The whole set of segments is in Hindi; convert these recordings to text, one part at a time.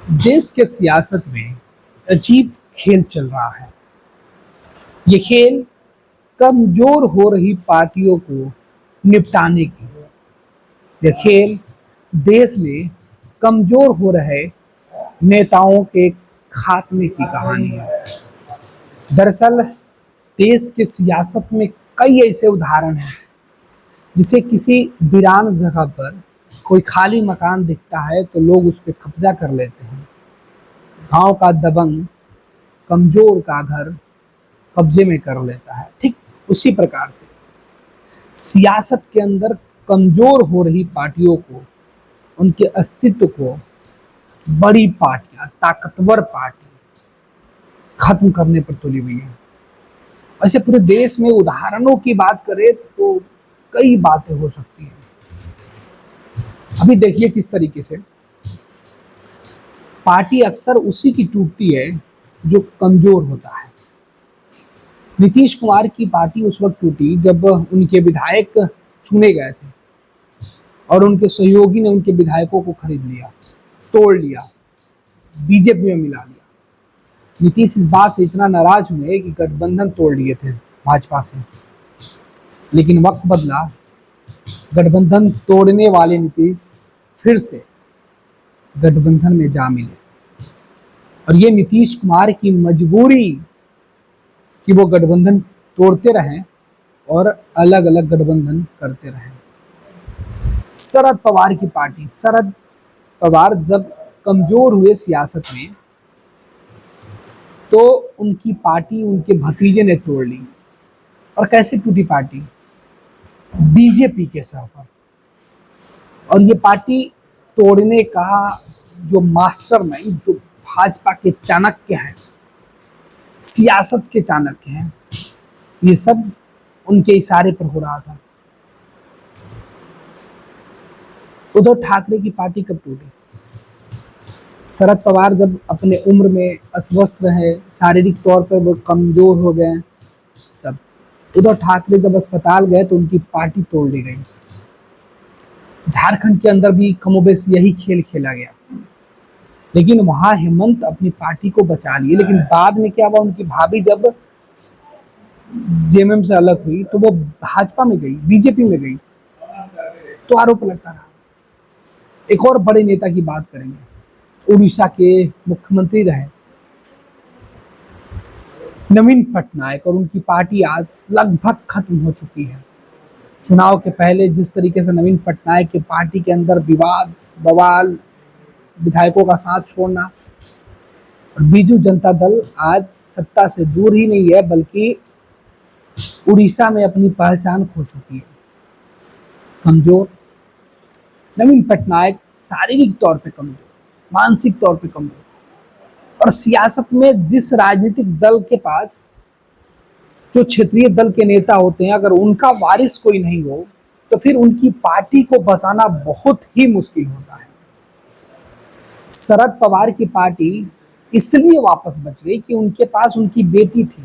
देश के सियासत में अजीब खेल चल रहा है। ये खेल कमजोर हो रही पार्टियों को निपटाने की है। ये खेल देश में कमजोर हो रहे नेताओं के खात्मे की कहानी है। दरअसल देश के सियासत में कई ऐसे उदाहरण हैं जिसे किसी वीरान जगह पर कोई खाली मकान दिखता है तो लोग उस पर कब्जा कर लेते हैं। गांव का दबंग कमजोर का घर कब्जे में कर लेता है। ठीक उसी प्रकार से सियासत के अंदर कमजोर हो रही पार्टियों को, उनके अस्तित्व को बड़ी पार्टियां, ताकतवर पार्टी खत्म करने पर तुली हुई है। वैसे पूरे देश में उदाहरणों की बात करें तो कई बातें हो सकती हैं। अभी देखिए किस तरीके से पार्टी अक्सर उसी की टूटती है जो कमजोर होता है। नीतीश कुमार की पार्टी उस वक्त टूटी जब उनके विधायक चुने गए थे और उनके सहयोगी ने उनके विधायकों को खरीद लिया, तोड़ लिया, बीजेपी में मिला लिया। नीतीश इस बात से इतना नाराज हुए कि गठबंधन तोड़ लिए थे भाजपा से, लेकिन वक्त बदला, गठबंधन तोड़ने वाले नीतीश फिर से गठबंधन में जा मिले और ये नीतीश कुमार की मजबूरी कि वो गठबंधन तोड़ते रहें और अलग अलग गठबंधन करते रहें। शरद पवार की पार्टी, शरद पवार जब कमजोर हुए सियासत में तो उनकी पार्टी उनके भतीजे ने तोड़ ली। और कैसे टूटी पार्टी? बीजेपी के सर पर। और ये पार्टी तोड़ने का जो मास्टरमाइंड, जो भाजपा के चाणक्य हैं, सियासत के चाणक्य हैं, ये सब उनके इशारे पर हो रहा था। उद्धव ठाकरे की पार्टी कब टूटी? शरद पवार जब अपने उम्र में अस्वस्थ रहे, शारीरिक तौर पर वो कमजोर हो गए, तब उद्धव ठाकरे जब अस्पताल गए तो उनकी पार्टी तोड़ दी गई। झारखंड के अंदर भी कमोबेश यही खेल खेला गया, लेकिन वहां हेमंत अपनी पार्टी को बचा लिए। लेकिन बाद में क्या हुआ, उनकी भाभी जब जेएमएम से अलग हुई तो वो भाजपा में गई, बीजेपी में गई, तो आरोप लगता रहा। एक और बड़े नेता की बात करेंगे, उड़ीसा के मुख्यमंत्री रहे नवीन पटनायक, और उनकी पार्टी आज लगभग खत्म हो चुकी है। चुनाव के पहले जिस तरीके से नवीन पटनायक की पार्टी के अंदर विवाद, बवाल, विधायकों का साथ छोड़ना, और बीजू जनता दल आज सत्ता से दूर ही नहीं है बल्कि उड़ीसा में अपनी पहचान खो चुकी है। कमजोर नवीन पटनायक, शारीरिक तौर पे कमजोर, मानसिक तौर पे कमजोर, और सियासत में जिस राजनीतिक दल के पास जो क्षेत्रीय दल के नेता होते हैं, अगर उनका वारिस कोई नहीं हो तो फिर उनकी पार्टी को बचाना बहुत ही मुश्किल होता है। शरद पवार की पार्टी इसलिए वापस बच गई कि उनके पास उनकी बेटी थी।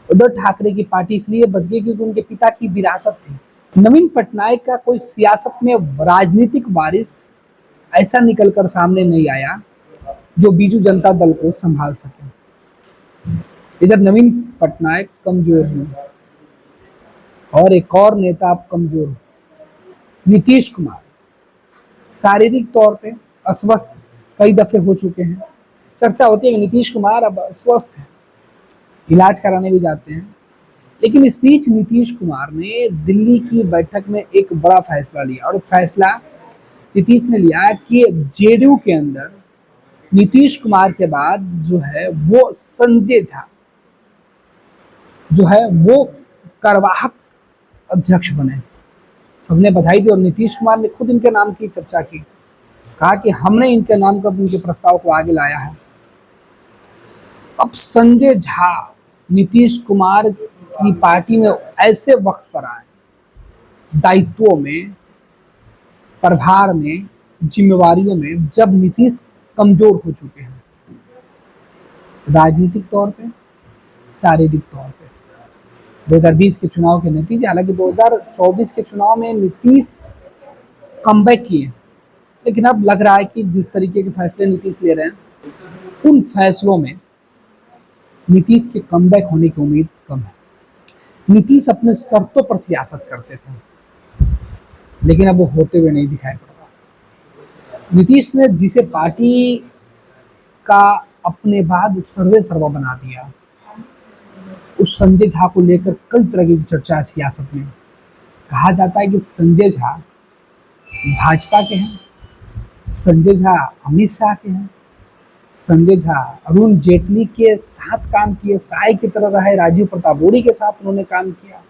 उद्धव ठाकरे की पार्टी इसलिए बच गई क्योंकि उनके पिता की विरासत थी। नवीन पटनायक का कोई सियासत में राजनीतिक वारिस ऐसा निकलकर सामने नहीं आया जो बीजू जनता दल को संभाल सके। इधर नवीन पटनायक कमजोर हुए और एक और नेता अब कमजोर हो, नीतीश कुमार, शारीरिक तौर पे अस्वस्थ कई दफे हो चुके हैं। चर्चा होती है कि नीतीश कुमार अब अस्वस्थ है, इलाज कराने भी जाते हैं। लेकिन इस बीच नीतीश कुमार ने दिल्ली की बैठक में एक बड़ा फैसला लिया, और फैसला नीतीश ने लिया कि जेडीयू के अंदर नीतीश कुमार के बाद जो है वो संजय झा जो है वो कार्यवाहक अध्यक्ष बने। सबने बधाई दी और नीतीश कुमार ने खुद इनके नाम की चर्चा की, कहा कि हमने इनके नाम का इनके प्रस्ताव को आगे लाया है। अब संजय झा नीतीश कुमार की पार्टी में ऐसे वक्त पर आए, दायित्वों में, प्रभार में, जिम्मेवारियों में, जब नीतीश कमजोर हो चुके हैं, राजनीतिक तौर पे, शारीरिक तौर पे। 2020 के चुनाव के नतीजे, हालांकि 2024 के चुनाव में नीतीश कमबैक किए, लेकिन अब लग रहा है कि जिस तरीके के फैसले नीतीश ले रहे हैं उन फैसलों में नीतीश के कमबैक होने की उम्मीद कम है। नीतीश अपने शर्तों पर सियासत करते थे, लेकिन अब वो होते हुए नहीं दिखाई पड़ रहा। नीतीश ने जिसे पार्टी का अपने बाद सर्वे सर्वा बना दिया, उस संजय झा को लेकर कई तरह की चर्चा है सियासत में। कहा जाता है कि संजय झा भाजपा के हैं, संजय झा अमित शाह के हैं, संजय झा अरुण जेटली के साथ काम किए, साय की तरह रहे, राजीव प्रताप रूडी के साथ उन्होंने काम किया।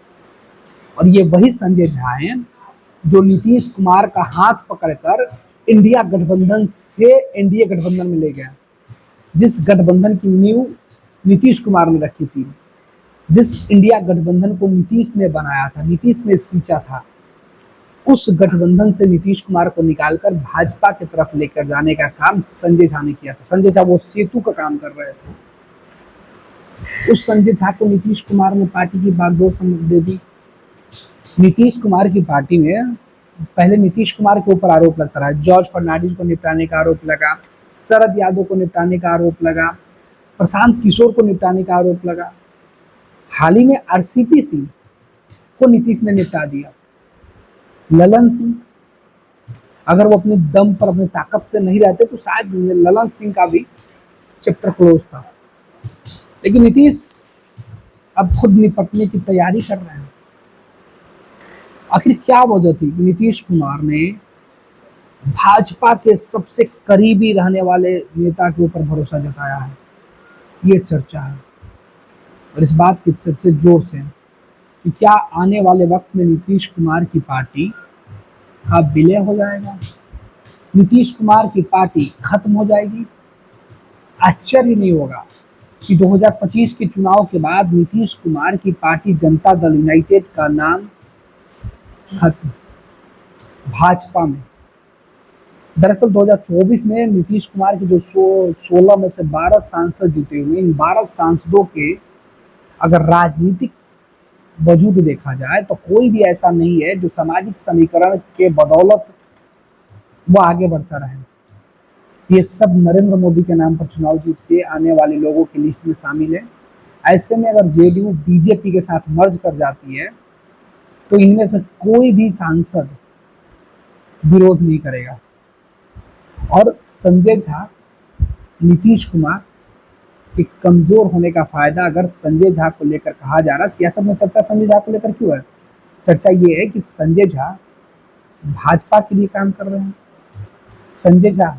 और ये वही संजय झा हैं जो नीतीश कुमार का हाथ पकड़कर इंडिया गठबंधन से एनडीए गठबंधन में ले गया, जिस गठबंधन की नींव नीतीश कुमार ने रखी थी, जिस इंडिया गठबंधन को नीतीश ने बनाया था, नीतीश ने सींचा था, उस गठबंधन से नीतीश कुमार को निकालकर भाजपा की तरफ लेकर जाने का काम संजय झा ने किया था। संजय झा वो सेतु का काम कर रहे थे। उस संजय झा को नीतीश कुमार ने पार्टी की बागडोर दे दी। नीतीश कुमार की पार्टी में पहले नीतीश कुमार के ऊपर आरोप लगता रहा, जॉर्ज फर्नांडिस को निपटाने का आरोप लगा, शरद यादव को निपटाने का आरोप लगा, प्रशांत किशोर को निपटाने का आरोप लगा। हाल ही में आरसीपी सिंह को नीतीश ने निपटा दिया। ललन सिंह, अगर वो अपने दम पर अपनी ताकत से नहीं रहते तो शायद ललन सिंह का भी चैप्टर क्लोज था। लेकिन नीतीश अब खुद निपटने की तैयारी कर रहे हैं। आखिर क्या वजह थी कि नीतीश कुमार ने भाजपा के सबसे करीबी रहने वाले नेता के ऊपर भरोसा जताया है? ये चर्चा है और इस बात की चर्चा जोर से है कि क्या आने वाले वक्त में नीतीश कुमार की पार्टी का विलय हो जाएगा, नीतीश कुमार की पार्टी खत्म हो जाएगी। आश्चर्य नहीं होगा कि 2025 के चुनाव के बाद नीतीश कुमार की पार्टी जनता दल यूनाइटेड का नाम खत्म भाजपा में। दरअसल 2024 में नीतीश कुमार के जो 16 में से 12 सांसद जीते हुए, इन 12 सांसदों के अगर राजनीतिक वजूद देखा जाए तो कोई भी ऐसा नहीं है जो सामाजिक समीकरण के बदौलत वो आगे बढ़ता रहे। ये सब नरेंद्र मोदी के नाम पर चुनाव जीत के आने वाले लोगों की लिस्ट में शामिल है। ऐसे में अगर जेडीयू बीजेपी के साथ मर्ज कर जाती है तो इनमें से कोई भी सांसद विरोध नहीं करेगा। और संजय झा, नीतीश कुमार के कमजोर होने का फायदा अगर संजय झा को लेकर कहा जा रहा, सियासत में चर्चा संजय झा को लेकर क्यों है? चर्चा ये है कि संजय झा भाजपा के लिए काम कर रहे हैं, संजय झा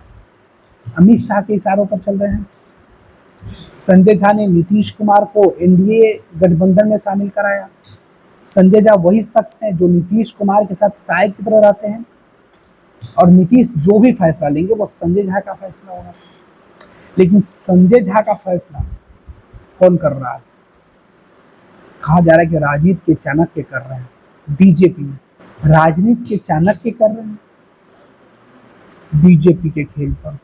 अमित शाह के इशारों पर चल रहे हैं, संजय झा ने नीतीश कुमार को एनडीए गठबंधन में शामिल कराया, संजय झा वही शख्स हैं जो नीतीश कुमार के साथ साय की तरह रहते हैं और नीतीश जो भी फैसला लेंगे वो संजय झा का फैसला होगा। लेकिन संजय झा का फैसला कौन कर रहा है? कहा जा रहा है कि राजनीति के चाणक्य कर रहे हैं, बीजेपी में राजनीति के चाणक्य कर रहे हैं बीजेपी के खेल पर।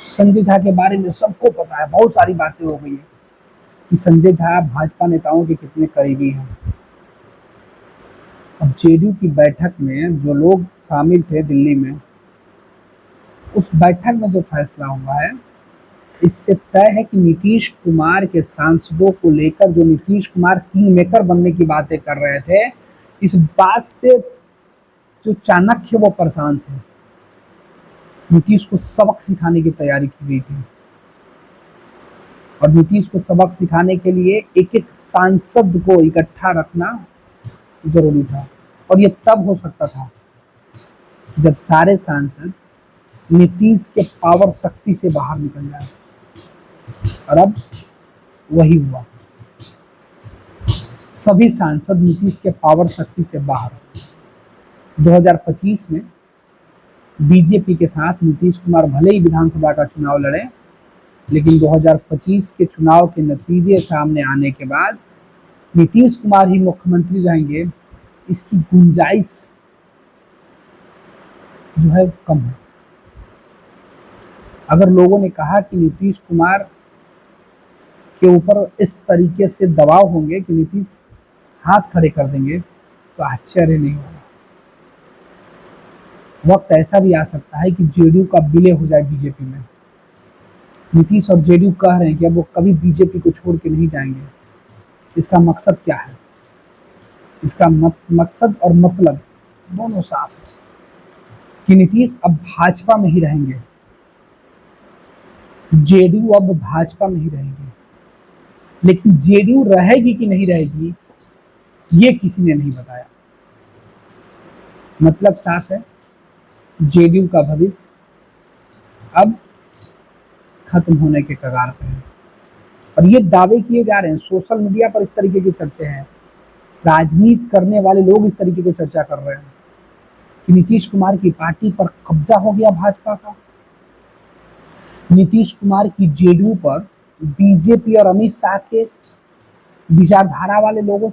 संजय झा के बारे में सबको पता है, बहुत सारी बातें हो गई है कि संजय झा भाजपा नेताओं के कितने करीबी हैं। अब जेडीयू की बैठक में जो लोग शामिल थे दिल्ली में, उस बैठक में जो फैसला हुआ है इससे तय है कि नीतीश कुमार के सांसदों को लेकर जो नीतीश कुमार किंग मेकर बनने की बातें कर रहे थे, इस बात से जो चाणक्य वो परेशान थे। नीतीश को सबक सिखाने की तैयारी की गई थी और नीतीश को सबक सिखाने के लिए एक एक सांसद को इकट्ठा रखना जरूरी था। और ये तब हो सकता था जब सारे सांसद नीतीश के पावर शक्ति से बाहर निकल जाए, और अब वही हुआ। सभी सांसद नीतीश के पावर शक्ति से बाहर। 2025 में बीजेपी के साथ नीतीश कुमार भले ही विधानसभा का चुनाव लड़े, लेकिन 2025 के चुनाव के नतीजे सामने आने के बाद नीतीश कुमार ही मुख्यमंत्री रहेंगे, इसकी गुंजाइश जो है कम है। अगर लोगों ने कहा कि नीतीश कुमार के ऊपर इस तरीके से दबाव होंगे कि नीतीश हाथ खड़े कर देंगे, तो आश्चर्य नहीं होगा। वक्त ऐसा भी आ सकता है कि जेडीयू का विलय हो जाए बीजेपी में। नीतीश और जेडीयू कह रहे हैं कि अब वो कभी बीजेपी को छोड़ के नहीं जाएंगे। इसका मकसद क्या है? इसका मकसद और मतलब दोनों साफ है कि नीतीश अब भाजपा में ही रहेंगे, जेडीयू अब भाजपा में ही रहेंगे। लेकिन जेडीयू रहेगी कि नहीं रहेगी, ये किसी ने नहीं बताया। मतलब साफ है, जेडीयू का भविष्य अब खत्म होने के कगार पे है। और ये दावे किए जा रहे हैं, सोशल मीडिया पर इस तरीके की चर्चे हैं, राजनीति करने वाले लोग इस तरीके की चर्चा कर रहे हैं कि नीतीश कुमार की पार्टी पर कब्जा हो गया भाजपा का, नीतीश कुमार की जेडीयू पर बीजेपी और अमित शाह के विचारधारा वाले लोगों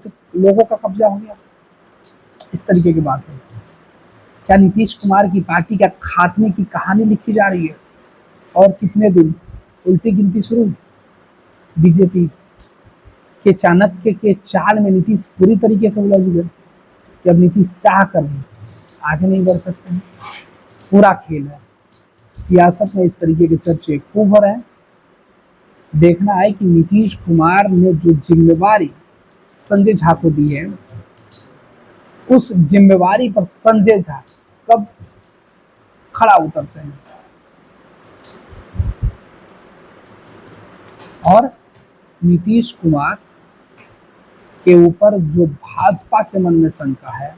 का कब्जा हो गया। इस तरीके की बात है। क्या नीतीश कुमार की पार्टी का खात्मे की कहानी लिखी जा रही है? और कितने दिन? उल्टी गिनती शुरू। बीजेपी के चाणक्य के चाल में नीतीश पूरी तरीके से उलझ गए कि अब नीतीश चाह कर भी आगे नहीं बढ़ सकते हैं। पूरा खेल है। सियासत में इस तरीके के चर्चे खूब हो रहे हैं। देखना है कि नीतीश कुमार ने जो जिम्मेवारी संजय झा को दी है, उस जिम्मेवारी पर संजय झा कब खड़ा उतरते हैं। और नीतीश कुमार के ऊपर जो भाजपा के मन में शंका है,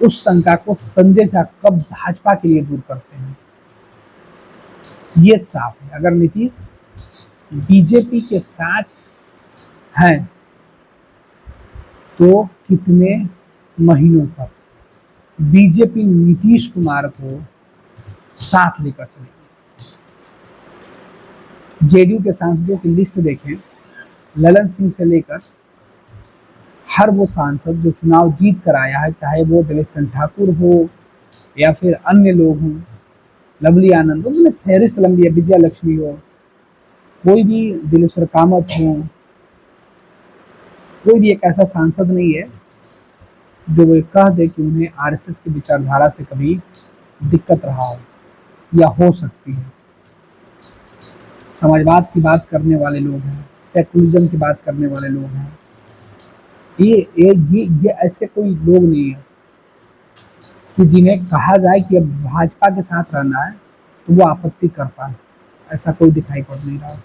उस शंका को संजय झा कब भाजपा के लिए दूर करते हैं, ये साफ है। अगर नीतीश बीजेपी के साथ हैं तो कितने महीनों तक बीजेपी नीतीश कुमार को साथ लेकर चलेगी। जेडीयू के सांसदों की लिस्ट देखें, ललन सिंह से लेकर हर वो सांसद जो चुनाव जीत कर आया है, चाहे वो देवेश चंद्र ठाकुर हो या फिर अन्य लोग हों, लवली आनंद हो, मैंने फहरिस्त लंबी है, विजया लक्ष्मी हो, कोई भी दिलेश्वर कामत हो, कोई भी एक ऐसा सांसद नहीं है जो वो कह दे कि उन्हें आरएसएस की विचारधारा से कभी दिक्कत रहा हो या हो सकती है। समाजवाद की बात करने वाले लोग हैं, सेकुलरिज्म की बात करने वाले लोग हैं। ये ऐसे कोई लोग नहीं है कि जिन्हें कहा जाए कि अब भाजपा के साथ रहना है तो वो आपत्ति कर पाए। ऐसा कोई दिखाई पड़ नहीं रहा।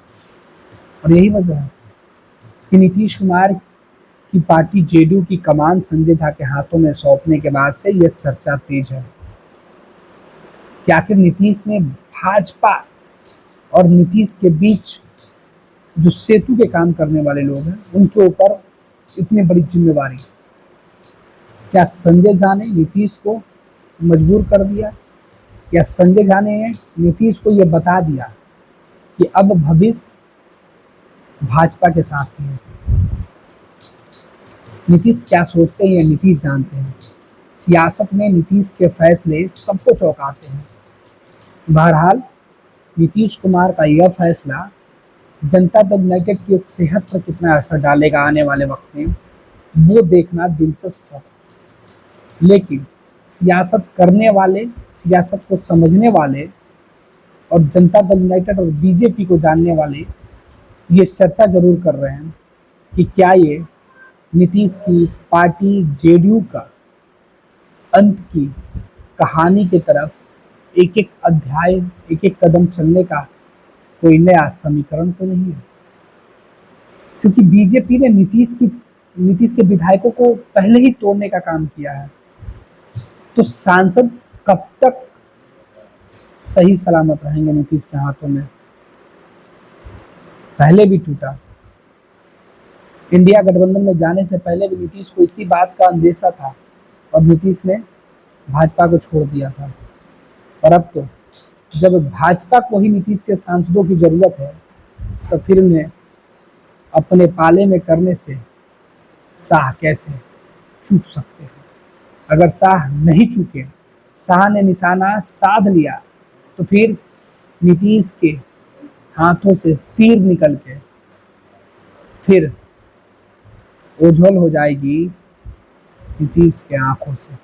और यही वजह है कि नीतीश कुमार की पार्टी जेडीयू की कमान संजय झा के हाथों में सौंपने के बाद से यह चर्चा तेज है कि आखिर नीतीश ने भाजपा और नीतीश के बीच जो सेतु के काम करने वाले लोग हैं, उनके ऊपर इतनी बड़ी जिम्मेवारी, क्या संजय झा ने नीतीश को मजबूर कर दिया या संजय झा ने नीतीश को यह बता दिया कि अब भविष्य भाजपा के साथ ही है। नीतीश क्या सोचते हैं ये नीतीश जानते हैं। सियासत में नीतीश के फैसले सबको चौंकाते हैं। बहरहाल नीतीश कुमार का यह फैसला जनता दल यूनाइटेड की सेहत पर कितना असर डालेगा आने वाले वक्त में, वो देखना दिलचस्प होगा। लेकिन सियासत करने वाले, सियासत को समझने वाले और जनता दल यूनाइटेड और बीजेपी को जानने वाले ये चर्चा जरूर कर रहे हैं कि क्या ये नीतीश की पार्टी जेडीयू का अंत की कहानी की तरफ एक एक अध्याय, एक एक कदम चलने का कोई नया समीकरण तो नहीं है। क्योंकि बीजेपी ने नीतीश के विधायकों को पहले ही तोड़ने का काम किया है, तो सांसद कब तक सही सलामत रहेंगे नीतीश के हाथों में? पहले भी टूटा। इंडिया गठबंधन में जाने से पहले भी नीतीश को इसी बात का अंदेशा था और नीतीश ने भाजपा को छोड़ दिया था। और अब तो जब भाजपा को ही नीतीश के सांसदों की जरूरत है, तो फिर उन्हें अपने पाले में करने से शाह कैसे चूक सकते हैं? अगर शाह नहीं चूके, शाह ने निशाना साध लिया, तो फिर नीतीश के हाथों से तीर निकल के फिर ओझल हो जाएगी नीतीश के आंखों से।